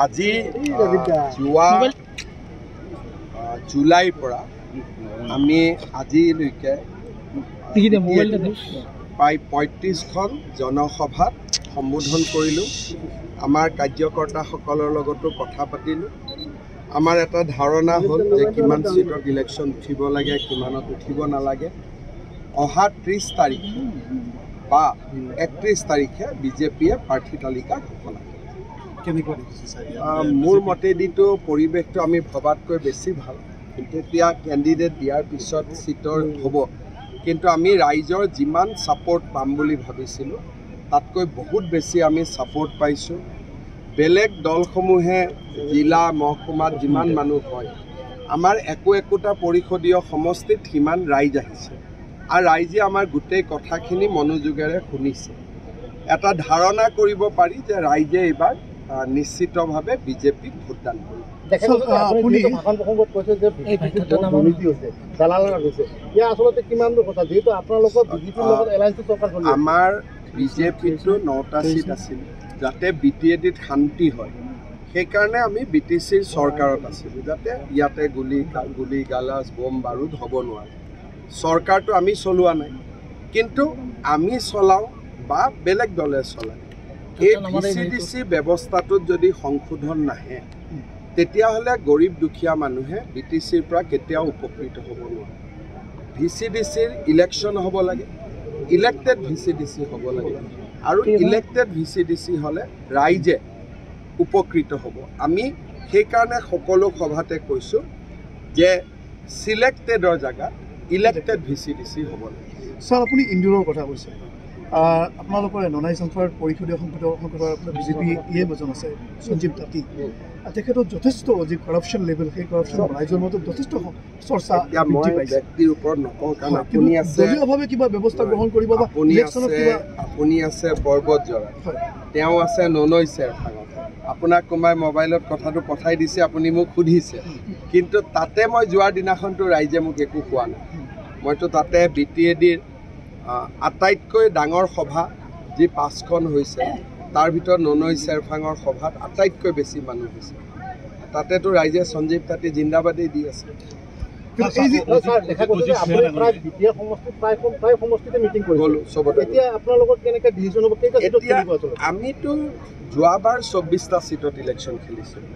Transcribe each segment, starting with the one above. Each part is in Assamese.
আজি যোৱা জুলাইৰ পৰা আমি আজিলৈকে প্ৰায় ৩৫খন জনসভাত সম্বোধন কৰিলোঁ। আমাৰ কাৰ্যকৰ্তাসকলৰ লগতো কথা পাতিলোঁ। আমাৰ এটা ধাৰণা হ'ল যে কিমান চিটত ইলেকশ্যন উঠিব লাগে, কিমানত উঠিব নালাগে। অহা 30 তাৰিখ বা 31 তাৰিখে বিজেপিয়ে প্ৰাৰ্থী তালিকা ঘোষণা কৰে। মোৰ মতেদিতো পৰিৱেশটো আমি ভবাতকৈ বেছি ভাল। তেতিয়া কেণ্ডিডেট দিয়াৰ পিছত চিটৰ হ'ব, কিন্তু আমি ৰাইজৰ যিমান ছাপোৰ্ট পাম বুলি ভাবিছিলোঁ তাতকৈ বহুত বেছি আমি ছাপোৰ্ট পাইছোঁ। বেলেগ দলসমূহে জিলা মহকুমাত যিমান মানুহ হয়, আমাৰ একোটা পৰিষদীয় সমষ্টিত সিমান ৰাইজ আহিছে আৰু ৰাইজে আমাৰ গোটেই কথাখিনি মনোযোগেৰে শুনিছে। এটা ধাৰণা কৰিব পাৰি যে ৰাইজে এইবাৰ নিশ্চিতভাৱে বিজেপিক ভোটদান কৰিব। আমাৰ বিজেপিটো 9টা চিট আছিল, যাতে BTADত শান্তি হয় সেইকাৰণে আমি BTCৰ চৰকাৰত আছিলোঁ, যাতে ইয়াতে গুলি গালাজ বম বাৰুদ হ'ব নোৱাৰে। চৰকাৰটো আমি চলোৱা নাই, কিন্তু আমি চলাওঁ বা বেলেগ দলে চলায়। এই VCDC ব্যৱস্থাটোত যদি সংশোধন নাহে তেতিয়াহ'লে গৰীব দুখীয়া মানুহে BTCৰ পৰা কেতিয়াও উপকৃত হ'ব নোৱাৰে। VCDCৰ ইলেকশ্যন হ'ব লাগে, ইলেক্টেড VCDC হ'ব লাগে, আৰু ইলেক্টেড VCDC হ'লে ৰাইজে উপকৃত হ'ব। আমি সেইকাৰণে সকলো সভাতে কৈছোঁ যে চিলেক্টেডৰ জেগাত ইলেক্টেড VCDC হ'ব লাগে। ছাৰ, আপুনি ইন্দোৰৰ কথা কৈছে। আপোনালোকৰ ননাই সংস্থাৰ পৰিষদীয় সংসদৰ বিজেপি এজন আছে সঞ্জীৱ তাঁতী। তেখেতৰ যথেষ্ট যি কৰাপশ্যন লেভেল, সেই কৰাপশ্যন ৰাইজৰ মাজত যথেষ্ট চৰ্চা বৃদ্ধি পাইছে। ব্যক্তিৰ ওপৰত নকওঁ, কাৰণ আপুনি আছে দলীয়ভাৱে কিবা ব্যৱস্থা গ্ৰহণ কৰিব বা আপুনি আছে পৰ্বত জৰা, তেওঁ আছে ননৈ চেৰফাঙত। আপোনাক কোনোবাই মোবাইলত কথাটো পঠাই দিছে, আপুনি মোক সুধিছে, কিন্তু তাতে মই যোৱাৰ দিনাখনতো ৰাইজে মোক একো কোৱা নাই। মইতো তাতে BTADৰ আটাইতকৈ ডাঙৰ সভা যি 5খন হৈছে, তাৰ ভিতৰত ননৈ চেৰফাঙৰ সভাত আটাইতকৈ বেছি মানুহ হৈছে। তাতেতো ৰাইজে সঞ্জীৱ তাঁতী জিন্দাবাদেই দি আছে। আমিতো যোৱাবাৰ 24টা চিটত ইলেকশ্যন খেলিছিলোঁ,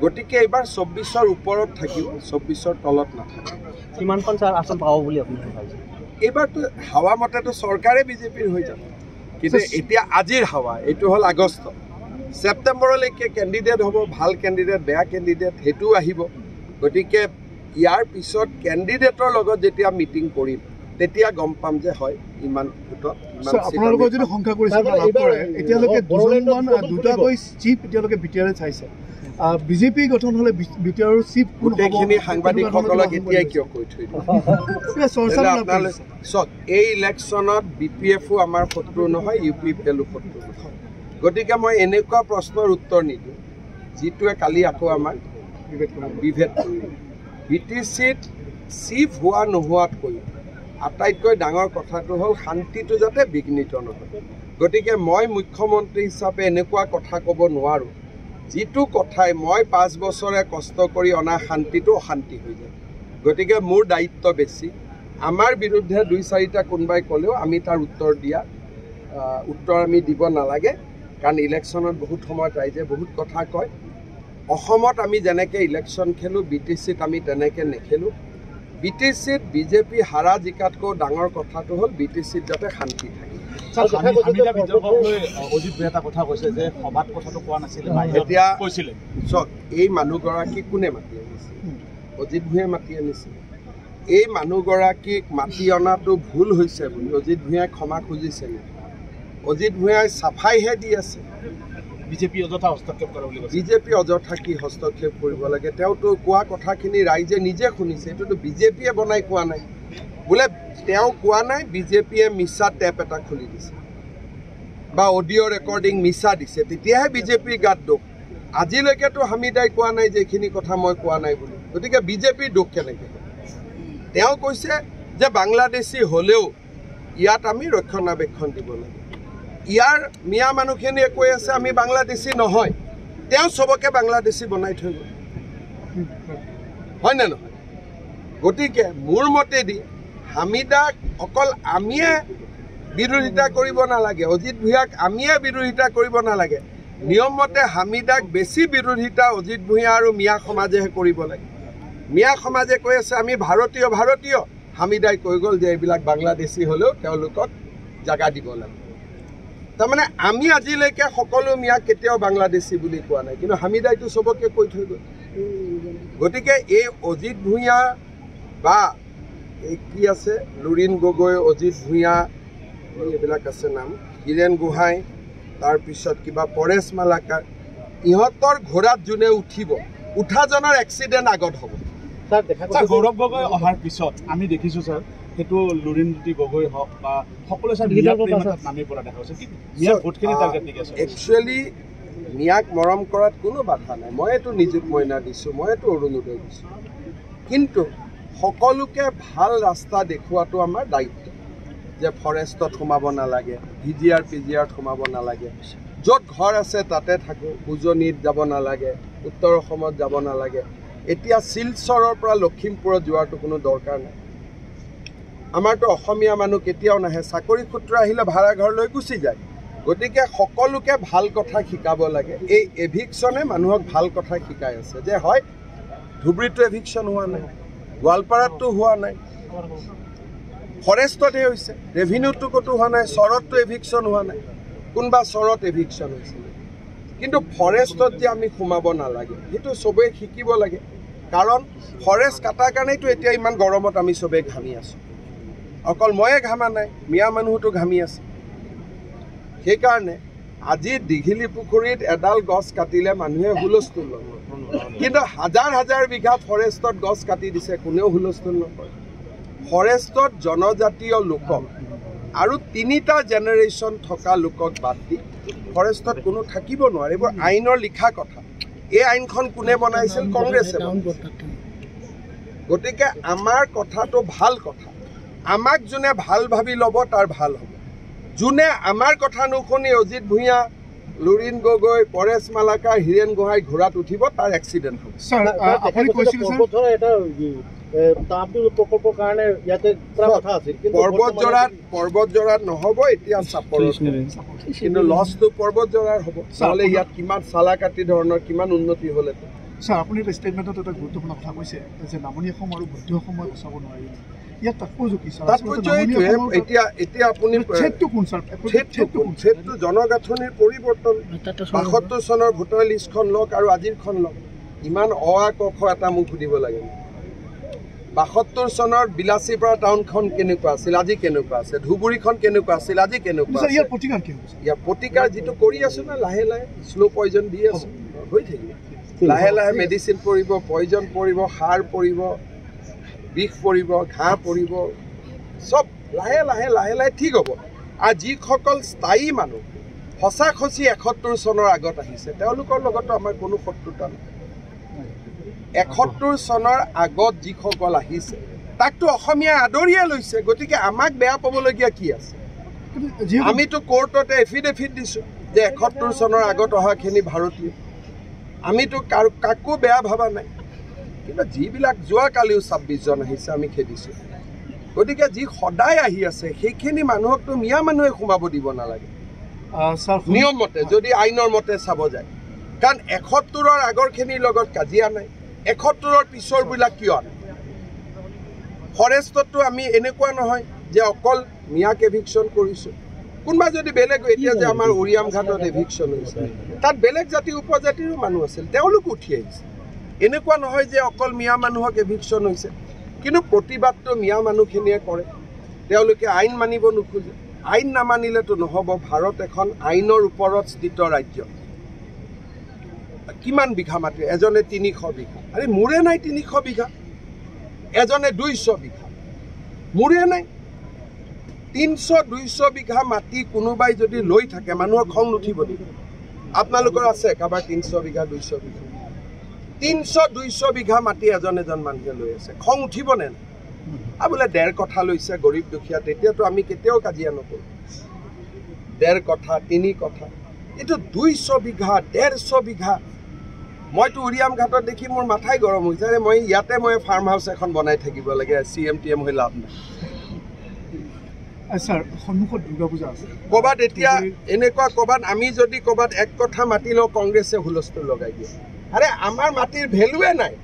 গতিকে এইবাৰ 24ৰ ওপৰত থাকিব, 24ৰ তলত নাথাকিব। কিমানখন আসন পাব বুলি আপুনি ভাবিছে? এইবাৰতো হাৱা মতেতো চৰকাৰে বিজেপিৰ হৈ যাব, কিন্তু এতিয়া আজিৰ হাৱা এইটো হ'ল আগষ্ট। ছেপ্টেম্বৰলৈকে কেণ্ডিডেট হ'ব, ভাল কেণ্ডিডেট বেয়া কেণ্ডিডেট সেইটোও আহিব। গতিকে ইয়াৰ পিছত কেণ্ডিডেটৰ লগত যেতিয়া মিটিং কৰিম তেতিয়া গম পাম যে হয় ইমান ভোটত। আপোনালোকৰ যদি সংখ্যা কৰিছে এতিয়ালৈকে দুটাকৈ চিফ এতিয়ালৈকে BTR চাইছে। বিজেপি গঠন হ'লে BTR চিফ গোটেইখিনি সাংবাদিকসকলক এতিয়াই কিয় কৈ থৈ দিব? চাওক, এই ইলেকশ্যনত BPFও আমাৰ শত্ৰু নহয়, UPPLও শত্ৰু নহয়। গতিকে মই এনেকুৱা প্ৰশ্নৰ উত্তৰ নিদিওঁ যিটোৱে কালি আকৌ আমাৰ বিভেদ কৰিব। BTCত চিফ হোৱা নোহোৱাতকৈ আটাইতকৈ ডাঙৰ কথাটো হ'ল শান্তিটো যাতে বিঘ্নিত নহয়। গতিকে মই মুখ্যমন্ত্ৰী হিচাপে এনেকুৱা কথা ক'ব নোৱাৰোঁ যিটো কথাই মই 5 বছৰে কষ্ট কৰি অনা শান্তিটো অশান্তি হৈ যায়। গতিকে মোৰ দায়িত্ব বেছি। আমাৰ বিৰুদ্ধে 2-4টা কোনোবাই ক'লেও আমি তাৰ উত্তৰ আমি দিব নালাগে, কাৰণ ইলেকশ্যনত বহুত সময়ত ৰাইজে বহুত কথা কয়। অসমত আমি যেনেকৈ ইলেকশ্যন খেলোঁ, BTCত আমি তেনেকৈ নেখেলোঁ। BTCত বিজেপি হাৰা জিকাতকৈ ডাঙৰ কথাটো হ'ল BTCত যাতে শান্তি থাকে। এতিয়া চাওক, এই মানুহগৰাকী কোনে মাতি আনিছে? অজিত ভূঞাই মাতি আনিছে। এই মানুহগৰাকীক মাতি অনাটো ভুল হৈছে বুলি অজিত ভূঞাই ক্ষমা খুজিছে নেকি? অজিত ভূঞাই চাফাইহে দি আছে। বিজেপি অযথা হস্তক্ষেপ কৰে বুলি কৈছে। বিজেপি অযথা কি হস্তক্ষেপ কৰিব লাগে? তেওঁতো কোৱা কথাখিনি ৰাইজে নিজে শুনিছে, এইটোতো বিজেপিয়ে বনাই কোৱা নাই। বোলে তেওঁ কোৱা নাই, বিজেপিয়ে মিছা টেপ এটা খুলি দিছে বা অডিঅ' ৰেকৰ্ডিং মিছা দিছে, তেতিয়াহে বিজেপিৰ গাত দোষ। আজিলৈকেতো হামিদাই কোৱা নাই যে এইখিনি কথা মই কোৱা নাই বুলি। গতিকে বিজেপিৰ দোষ কেনেকৈ? তেওঁ কৈছে যে বাংলাদেশী হ'লেও ইয়াত আমি ৰক্ষণাবেক্ষণ দিব লাগে। ইয়াৰ মিয়া মানুহখিনিয়ে কৈ আছে আমি বাংলাদেশী নহয়, তেওঁ চবকে বাংলাদেশী বনাই থৈ গ'ল, হয়নে নহয়? গতিকে মোৰ মতেদি হামিদাক অকল আমিয়ে বিৰোধিতা কৰিব নালাগে, অজিত ভূঞাক আমিয়ে বিৰোধিতা কৰিব নালাগে, নিয়মমতে হামিদাক বেছি বিৰোধিতা অজিত ভূঞা আৰু মিয়া সমাজেহে কৰিব লাগে। মিয়া সমাজে কৈ আছে আমি ভাৰতীয় ভাৰতীয়, হামিদাই কৈ গ'ল যে এইবিলাক বাংলাদেশী হ'লেও তেওঁলোকক জাগা দিব লাগে। তাৰমানে আমি আজিলৈকে সকলো মিয়াক কেতিয়াও বাংলাদেশী বুলি কোৱা নাই, কিন্তু হামিদাইটো চবকে কৈ থৈ গ'ল। গতিকে এই অজিত ভূঞা বা এই কি আছে লুৰিণ গগৈ, অজিত ভূঞা, এইবিলাক আছে নাম, হীৰেণ গোহাঁই, তাৰপিছত কিবা পৰেশ মালাকাৰ, ইহঁতৰ ঘোঁৰাত যোনে উঠিব, উঠাজনৰ এক্সিডেণ্ট আগত হ'ব। গৌৰৱ গগৈ অহাৰ পিছত আমি দেখিছোঁ ছাৰ, সেইটো লুৰিণজ্যোতি গগৈ হওক বা সকলোৱে ছাৰ নামি পৰা দেখা হৈছে, কিন্তু মিয়াৰ ভোটখিনি টাৰ্গেট নেকি আছে? একচুৱেলি মিয়াক মৰম কৰাত কোনো বাধা নাই, মইতো নিযুত মইনা দিছোঁ, মইতো অৰুণোদয় দিছোঁ, কিন্তু সকলোকে ভাল ৰাস্তা দেখুৱাটো আমাৰ দায়িত্ব, যে ফৰেষ্টত সোমাব নালাগে, ভিজিআৰ পিজিআৰত সোমাব নালাগে, য'ত ঘৰ আছে তাতে থাকোঁ, উজনিত যাব নালাগে, উত্তৰ অসমত যাব নালাগে। এতিয়া শিলচৰৰ পৰা লখিমপুৰত যোৱাটো কোনো দৰকাৰ নাই। আমাৰতো অসমীয়া মানুহ কেতিয়াও নাহে, চাকৰি সূত্ৰ আহিলে ভাড়া ঘৰলৈ গুচি যায়। গতিকে সকলোকে ভাল কথা শিকাব লাগে। এই এভিকশ্যনে মানুহক ভাল কথা শিকাই আছে, যে হয় ধুবুৰীতো এভিকশ্যন হোৱা নাই, গোৱালপাৰাতো হোৱা নাই, ফৰেষ্টতহে হৈছে, ৰেভিনিউটো ক'তো হোৱা নাই, চৰততো এভিকশ্যন হোৱা নাই, কোনোবা চৰত এভিকশ্যন হৈছিলে। কিন্তু ফৰেষ্টত যে আমি সোমাব নালাগে সেইটো চবেই শিকিব লাগে, কাৰণ ফৰেষ্ট কটাৰ কাৰণেতো এতিয়া ইমান গৰমত আমি চবেই ঘামি আছোঁ। অকল ময়ে ঘামা নাই, মিয়া মানুহতো ঘামি আছে। সেইকাৰণে আজি দীঘিলী পুখুৰীত এডাল গছ কাটিলে মানুহে হুলস্থুল ল'ব, কিন্তু হাজাৰ হাজাৰ বিঘা ফৰেষ্টত গছ কাটি দিছে, কোনেও হুলস্থুল নকৰে। ফৰেষ্টত জনজাতীয় লোকক আৰু 3টা জেনেৰেশ্যন থকা লোকক বাদ দি ফৰেষ্টত কোনো থাকিব নোৱাৰে, এইবোৰ আইনৰ লিখা কথা। এই আইনখন কোনে বনাইছিল? কংগ্ৰেছে। গতিকে আমাৰ কথাটো ভাল কথা, আমাক যোনে ভাল ভাবি ল'ব তাৰ ভাল হ'ব। যোনে আমাৰ কথা নুশুনি অজিত ভূঞা, লুৰিণ গগৈ, পৰেশ মালাকাৰ, হীৰেণ গোহাঁই ঘোঁৰাত উঠিব, তাৰ এক্সিডেণ্ট হ'ব। পৰ্বতজোৰাত নহ'ব, এতিয়া চাপৰত, কিন্তু লছটো পৰ্বতজোৰাৰ হ'ব। নহ'লে ইয়াত কিমান চালাকাটি ধৰণৰ কিমান উন্নতি হ'লেতো। ছাৰ, আপুনি এটা ষ্টেটমেণ্টত এটা গুৰুত্বপূৰ্ণ কথা কৈছে যে নামনি অসম আৰু মধ্য অসমত বচাব নোৱাৰিব। ইয়াত তাৎপৰ্য কি ছাৰ? এতিয়া আপুনি ছেটটো জনগাঁথনিৰ পৰিৱৰ্তন। ৭২ চনৰ ভোটাৰ লিষ্টখন লওক আৰু আজিৰখন লওক, ইমান অ আ ক খ এটা মোক সুধিব লাগে। ৭২ চনৰ বিলাচীপাৰা টাউনখন কেনেকুৱা আছিল, আজি কেনেকুৱা আছে? ধুবুৰীখন কেনেকুৱা আছিল, আজি কেনেকুৱা আছে? ইয়াৰ প্ৰতিকাৰ যিটো কৰি আছো না, লাহে লাহে শ্ল' পয়জন দি আছো, হৈ থাকিব। লাহে লাহে মেডিচিন পৰিব, পয়জন পৰিব, সাৰ পৰিব, বিষ পৰিব, ঘাঁহ পৰিব, চব লাহে লাহে লাহে লাহে ঠিক হ'ব। আৰু যিসকল স্থায়ী মানুহ সঁচাসচি ৭১ চনৰ আগত আহিছে, তেওঁলোকৰ লগতো আমাৰ কোনো শত্ৰুতা নাই। ৭১ চনৰ আগত যিসকল আহিছে তাকতো অসমীয়াই আদৰিয়ে লৈছে, গতিকে আমাক বেয়া পাবলগীয়া কি আছে? আমিতো কোৰ্টতে এফিডেভিট দিছোঁ যে ৭১ চনৰ আগত অহাখিনি ভাৰতীয়, আমিতো কাকো বেয়া ভবা নাই। কিন্তু যিবিলাক যোৱাকালিও ২৬ জন আহিছে, আমি খেদিছোঁ। গতিকে যি সদায় আহি আছে সেইখিনি মানুহকতো মিয়া মানুহে সোমাব দিব নালাগে নিয়ম মতে, যদি আইনৰ মতে চাব যায়। কাৰণ ৭১ৰ আগৰখিনিৰ লগত কাজিয়া নাই, ৭১ৰ পিছৰবিলাক কিয় আনে? ফৰেষ্টততো আমি এনেকুৱা নহয় যে অকল মিয়াক এভিকশ্যন কৰিছোঁ। কোনোবা যদি বেলেগ, এতিয়া যে আমাৰ উৰিয়াম ঘাটত এভিকশ্যন হৈছে, তাত বেলেগ জাতি উপজাতিৰো মানুহ আছিল, তেওঁলোক উঠি আহিছে। এনেকুৱা নহয় যে অকল মিয়া মানুহক এভিকশ্যন হৈছে, কিন্তু প্ৰতিবাদটো মিয়া মানুহখিনিয়ে কৰে। তেওঁলোকে আইন মানিব নোখোজে। আইন নামানিলেতো নহ'ব। ভাৰত এখন আইনৰ ওপৰত স্থিত ৰাজ্য। কিমান বিঘা মাটি? এজনে ৩০০ বিঘা। আৰে মোৰে নাই ৩০০ বিঘা, এজনে ২০০ বিঘা, মোৰে নাই। ৩০০-২০০ বিঘা মাটি কোনোবাই যদি লৈ থাকে, মানুহৰ খং নুঠিব নেকি? আপোনালোকৰ আছে কাৰোবাৰ ৩০০ বিঘা ২০০ বিঘা? ৩০০-২০০ বিঘা মাটি এজন মানুহে লৈ আছে, খং উঠিবনে নাই? আৰু বোলে ১.৫ কঠা লৈছে গৰীব দুখীয়া, তেতিয়াতো আমি কেতিয়াও কাজিয়া নকৰোঁ। 1.5 কঠা 3 কঠা এইটো 200 বিঘা 150 বিঘা মইতো উৰিয়াম ঘাটত দেখি মোৰ মাথাই গৰম হৈছে যে মই ইয়াতে মই ফাৰ্ম হাউচ এখন বনাই থাকিব লাগে CMTM হৈ লাভ নাই স্যাৰ সন্মুখত দুৰ্গা পূজা আছে ক'বাত এতিয়া এনেকুৱা ক'বাত আমি যদি ক'বাত 1 কঠা মাটি লওঁ কংগ্ৰেছে হুলস্থুল লগাই দিয়ে আৰে আমাৰ মাটিৰ ভেলুৱে নাই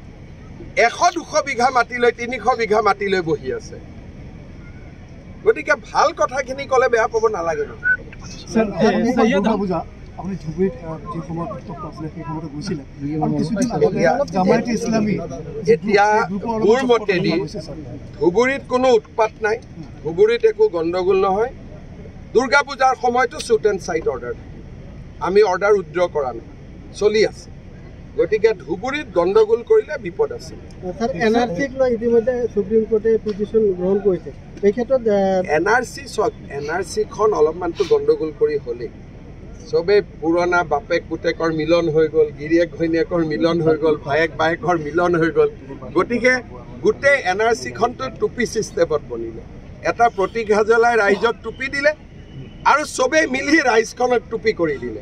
100-200 বিঘা মাটি লৈ 300 বিঘা মাটি লৈ বহি আছে গতিকে ভাল কথাখিনি ক'লে বেয়া পাব নালাগে ন স্যাৰ দুৰ্গা পূজা আপুনি ধুবুৰীত যি সময়ত উত্তপ্ত আছিলে সেই সময়তে গৈছিলে আৰু কিছুদিন আগতে জামায়াতে ইছলামী এতিয়া মোৰ মতেদি ধুবুৰীত কোনো উৎপাত নাই ধুবুৰীত একো গণ্ডগোল নহয় দুৰ্গা পূজাৰ সময়তো শ্বুট এণ্ড চাইট অৰ্ডাৰ আমি অৰ্ডাৰ উইথড্ৰ কৰা নাই চলি আছে গতিকে ধুবুৰীত গণ্ডগোল কৰিলে বিপদ আছে স্যাৰ এনআৰসিক লৈ ইতিমধ্যে সুপ্ৰিম কোৰ্টে পিটিশ্যন গ্ৰহণ কৰিছে এই ক্ষেত্ৰত এনআৰচিখন অলপমানতো গণ্ডগোল কৰি হ'লেই চবে পুৰণা বাপেক পুতেকৰ মিলন হৈ গ'ল গিৰিয়েক ঘৈণীয়েকৰ মিলন হৈ গ'ল ভায়েক বায়েকৰ মিলন হৈ গ'ল গতিকে গোটেই এনআৰচিখনটো টুপি ছিষ্টেমত বনিলে এটা প্ৰতীক হাজেলাই ৰাইজক টুপি দিলে আৰু চবেই মিলি ৰাইজখনক টুপি কৰি দিলে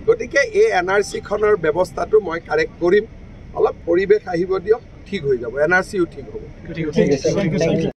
গতিকে এই এনআৰচিখনৰ ব্যৱস্থাটো মই কাৰেক্ট কৰিম অলপ পৰিৱেশ আহিব দিয়ক ঠিক হৈ যাব এনআৰচিও ঠিক হ'ব